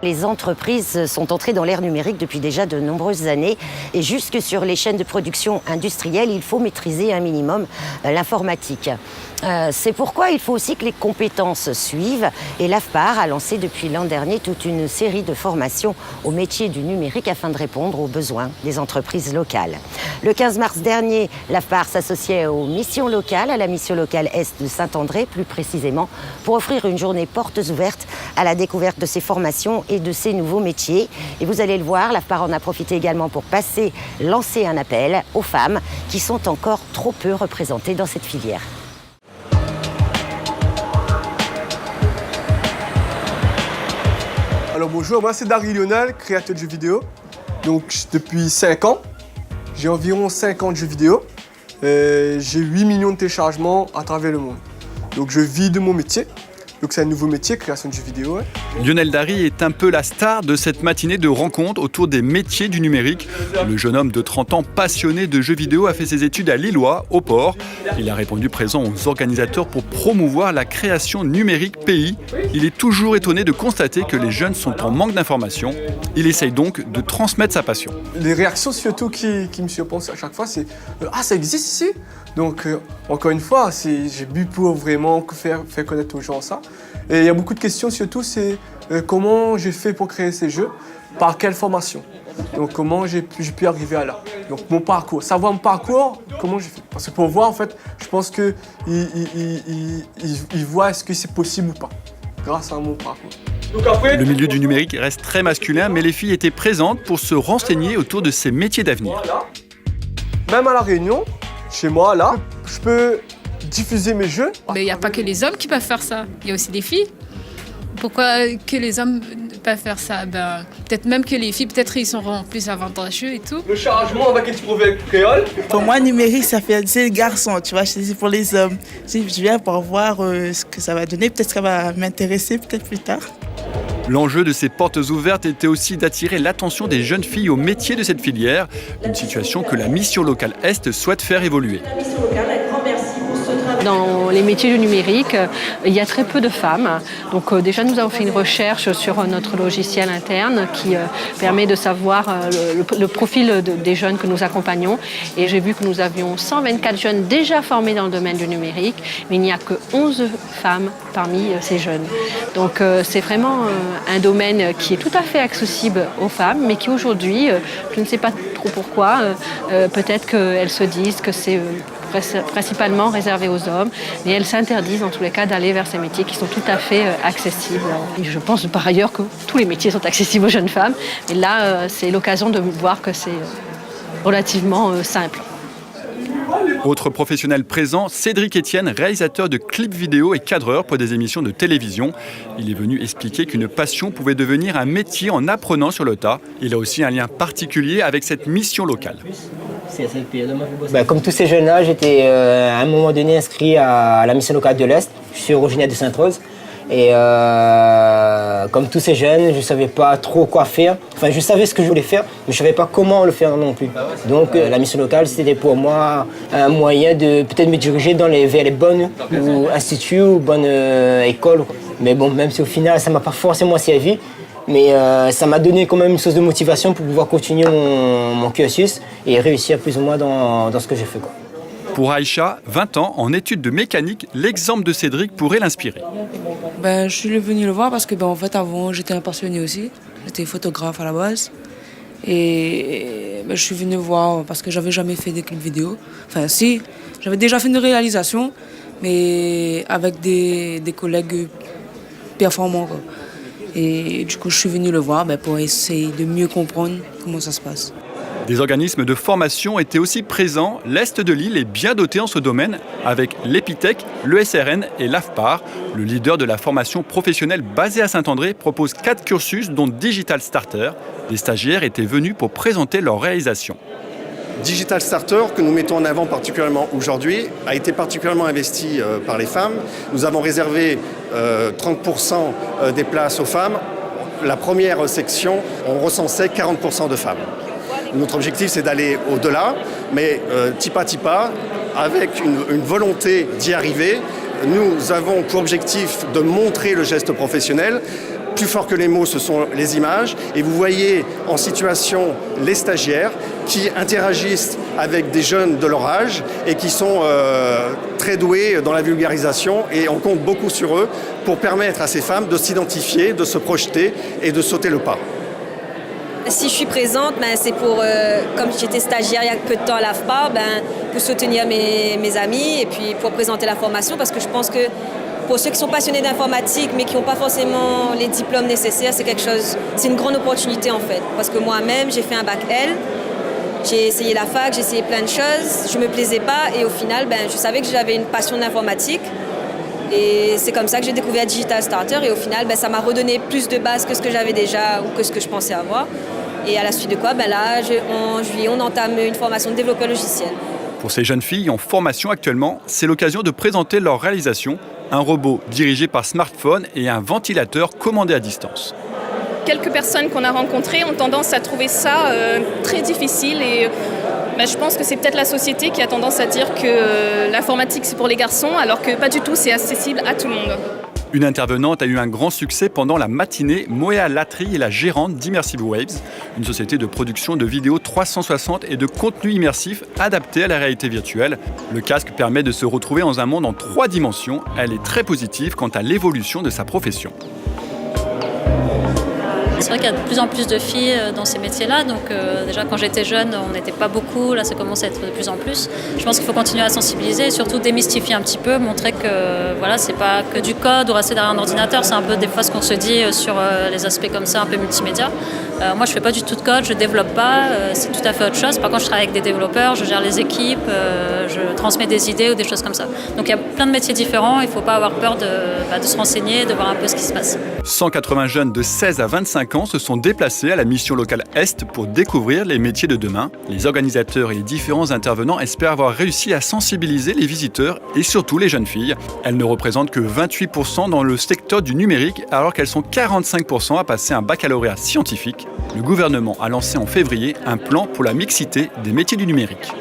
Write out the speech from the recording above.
Les entreprises sont entrées dans l'ère numérique depuis déjà de nombreuses années et jusque sur les chaînes de production industrielle, il faut maîtriser un minimum l'informatique. C'est pourquoi il faut aussi que les compétences suivent et l'AFPAR a lancé depuis l'an dernier toute une série de formations aux métiers du numérique afin de répondre aux besoins des entreprises locales. Le 15 mars dernier, l'AFPAR s'associait aux missions locales, à la mission locale Est de Saint-André plus précisément, pour offrir une journée portes ouvertes à la découverte de ces formations et de ces nouveaux métiers. Et vous allez le voir, l'AFPAR en a profité également pour lancer un appel aux femmes qui sont encore trop peu représentées dans cette filière. Alors bonjour, moi c'est Dari Lionel, créateur de jeux vidéo. Donc depuis 5 ans, j'ai environ 50 jeux vidéo. J'ai 8 millions de téléchargements à travers le monde. Donc je vis de mon métier. Donc c'est un nouveau métier, création de jeux vidéo. Ouais. Lionel Dari est un peu la star de cette matinée de rencontre autour des métiers du numérique. Le jeune homme de 30 ans, passionné de jeux vidéo, a fait ses études à Lillois, au port. Il a répondu présent aux organisateurs pour promouvoir la création numérique pays. Il est toujours étonné de constater que les jeunes sont en manque d'informations. Il essaye donc de transmettre sa passion. Les réactions surtout qui me surprennent à chaque fois, c'est « Ah, ça existe ici ?» Donc, encore une fois, j'ai bu pour vraiment faire connaître aux gens ça. Et il y a beaucoup de questions, surtout, c'est comment j'ai fait pour créer ces jeux, par quelle formation. Donc, comment j'ai pu arriver à là. Donc, mon parcours, savoir mon parcours, comment j'ai fait. Parce que pour voir, en fait, je pense qu'ils voient est-ce que c'est possible ou pas, grâce à mon parcours. Le milieu du numérique reste très masculin, mais les filles étaient présentes pour se renseigner autour de ces métiers d'avenir. Voilà. Même à La Réunion, chez moi, là, je peux diffuser mes jeux. Mais il n'y a pas que les hommes qui peuvent faire ça, il y a aussi des filles. Pourquoi que les hommes peuvent faire ça? Peut-être même que les filles, peut-être ils seront plus avantageux et tout. Le chargement avec un petit proverbe créole. Pour moi, numérique, c'est les garçons, tu vois, c'est pour les hommes. Je viens pour voir ce que ça va donner, peut-être que ça va m'intéresser peut-être plus tard. L'enjeu de ces portes ouvertes était aussi d'attirer l'attention des jeunes filles au métier de cette filière, une situation que la mission locale Est souhaite faire évoluer. Dans les métiers du numérique, il y a très peu de femmes. Donc déjà, nous avons fait une recherche sur notre logiciel interne qui permet de savoir le profil des jeunes que nous accompagnons. Et j'ai vu que nous avions 124 jeunes déjà formés dans le domaine du numérique, mais il n'y a que 11 femmes parmi ces jeunes. Donc c'est vraiment un domaine qui est tout à fait accessible aux femmes, mais qui aujourd'hui, je ne sais pas trop pourquoi, peut-être qu'elles se disent que c'est principalement réservé aux hommes, mais elles s'interdisent en tous les cas d'aller vers ces métiers qui sont tout à fait accessibles. Et je pense par ailleurs que tous les métiers sont accessibles aux jeunes femmes, et là c'est l'occasion de voir que c'est relativement simple. Autre professionnel présent, Cédric Etienne, réalisateur de clips vidéo et cadreur pour des émissions de télévision. Il est venu expliquer qu'une passion pouvait devenir un métier en apprenant sur le tas. Il a aussi un lien particulier avec cette mission locale. Comme tous ces jeunes-là, j'étais à un moment donné inscrit à la mission locale de l'Est. Je suis originaire de Sainte-Rose. Et comme tous ces jeunes, je ne savais pas trop quoi faire. Enfin, je savais ce que je voulais faire, mais je ne savais pas comment le faire non plus. Donc la mission locale, c'était pour moi un moyen de peut-être me diriger vers les bonnes instituts ou bonnes écoles. Mais bon, même si au final, ça ne m'a pas forcément servi, mais ça m'a donné quand même une source de motivation pour pouvoir continuer mon cursus et réussir plus ou moins dans ce que j'ai fait, quoi. Pour Aïcha, 20 ans, en études de mécanique, l'exemple de Cédric pourrait l'inspirer. Je suis venu le voir parce que en fait, avant, j'étais un passionné aussi. J'étais photographe à la base. Et je suis venu voir parce que j'avais jamais fait des clips vidéo. Enfin, si, j'avais déjà fait une réalisation, mais avec des collègues performants, quoi. Et du coup, je suis venu le voir pour essayer de mieux comprendre comment ça se passe. Des organismes de formation étaient aussi présents. L'Est de l'île est bien doté en ce domaine avec l'Epitech, le SRN et l'AFPAR. Le leader de la formation professionnelle basée à Saint-André propose 4 cursus dont Digital Starter. Des stagiaires étaient venus pour présenter leur réalisation. Digital Starter, que nous mettons en avant particulièrement aujourd'hui, a été particulièrement investi par les femmes. Nous avons réservé 30% des places aux femmes. La première section, on recensait 40% de femmes. Notre objectif, c'est d'aller au-delà, mais tipa, avec une volonté d'y arriver. Nous avons pour objectif de montrer le geste professionnel plus fort que les mots, ce sont les images. Et vous voyez en situation les stagiaires qui interagissent avec des jeunes de leur âge et qui sont très doués dans la vulgarisation. Et on compte beaucoup sur eux pour permettre à ces femmes de s'identifier, de se projeter et de sauter le pas. Si je suis présente, c'est pour, comme j'étais stagiaire il y a peu de temps à l'AFPA, pour soutenir mes amis et puis pour présenter la formation, parce que je pense que pour ceux qui sont passionnés d'informatique mais qui n'ont pas forcément les diplômes nécessaires, c'est une grande opportunité en fait. Parce que moi-même, j'ai fait un bac L, j'ai essayé la fac, j'ai essayé plein de choses, je ne me plaisais pas et au final, je savais que j'avais une passion d'informatique. Et c'est comme ça que j'ai découvert Digital Starter et au final, ça m'a redonné plus de base que ce que j'avais déjà ou que ce que je pensais avoir. Et à la suite de quoi, là, en juillet, on entame une formation de développeur logiciel. Pour ces jeunes filles en formation actuellement, c'est l'occasion de présenter leur réalisation, un robot dirigé par smartphone et un ventilateur commandé à distance. Quelques personnes qu'on a rencontrées ont tendance à trouver ça très difficile et je pense que c'est peut-être la société qui a tendance à dire que l'informatique c'est pour les garçons alors que pas du tout, c'est accessible à tout le monde. Une intervenante a eu un grand succès pendant la matinée. Moea Latry est la gérante d'Immersive Waves, une société de production de vidéos 360 et de contenu immersif adapté à la réalité virtuelle. Le casque permet de se retrouver dans un monde en 3 dimensions. Elle est très positive quant à l'évolution de sa profession. C'est vrai qu'il y a de plus en plus de filles dans ces métiers-là. Donc déjà quand j'étais jeune, on n'était pas beaucoup. Là, ça commence à être de plus en plus. Je pense qu'il faut continuer à sensibiliser et surtout démystifier un petit peu, montrer que voilà, c'est pas que du code ou rester derrière un ordinateur. C'est un peu des fois ce qu'on se dit sur les aspects comme ça, un peu multimédia. Moi, je fais pas du tout de code, je développe pas. C'est tout à fait autre chose. Par contre, je travaille avec des développeurs, je gère les équipes, je transmets des idées ou des choses comme ça. Donc il y a plein de métiers différents. Il faut pas avoir peur de se renseigner, de voir un peu ce qui se passe. 180 jeunes de 16 à 25 ans se sont déplacés à la mission locale Est pour découvrir les métiers de demain. Les organisateurs et les différents intervenants espèrent avoir réussi à sensibiliser les visiteurs et surtout les jeunes filles. Elles ne représentent que 28% dans le secteur du numérique alors qu'elles sont 45% à passer un baccalauréat scientifique. Le gouvernement a lancé en février un plan pour la mixité des métiers du numérique.